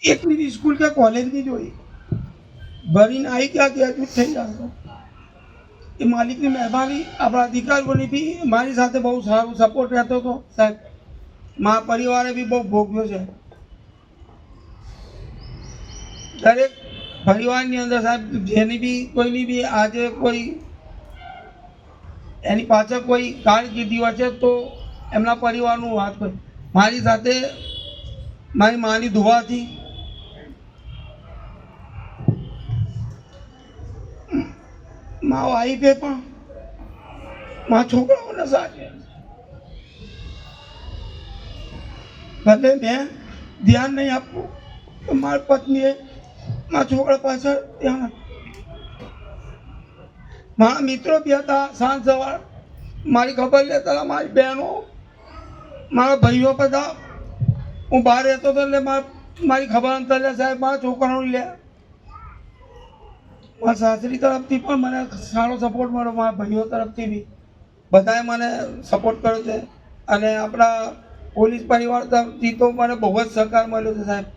એકની બી સ્કૂલ કે કોલેજની જોઈ ભરીને આવી ક્યાં ગ્રેજ્યુએટ થઈ જાય એ માલિકની મહેરબાની આપણા અધિકારીઓની બી મારી સાથે બહુ સારું સપોર્ટ રહેતો હતો સાહેબ મારા પરિવારે બી બહુ ભોગવ્યો છે દરેક પરિવારની અંદર સાહેબ જેની બી કોઈની બી આજે કોઈ એની પાછળ કોઈ કારકિર્દી હોય છે તો એમના પરિવારનું વાત હોય મારી સાથે મારી માની દુવાથી મારા વાઈફે પણ મારા છોકરાઓને સાથે ભલે મેં ધ્યાન નહીં આપવું તો મારી પત્નીએ મારા છોકરા પાછળ ધ્યાન આપ્યું મારા મિત્રો બી હતા સાંજ સવાર મારી ખબર લેતા હતા મારી બહેનો મારા ભાઈઓ બધા હું બહાર રહેતો હતો એટલે મારી ખબર અંતર લે સાહેબ મારા છોકરાઓને લે મારા સાસરી તરફથી પણ મને સારો સપોર્ટ મળ્યો મારા ભાઈઓ તરફથી બી બધાએ મને સપોર્ટ કર્યો છે અને આપણા પોલીસ પરિવાર તરફથી તો મને બહુ જ સહકાર મળ્યો છે સાહેબ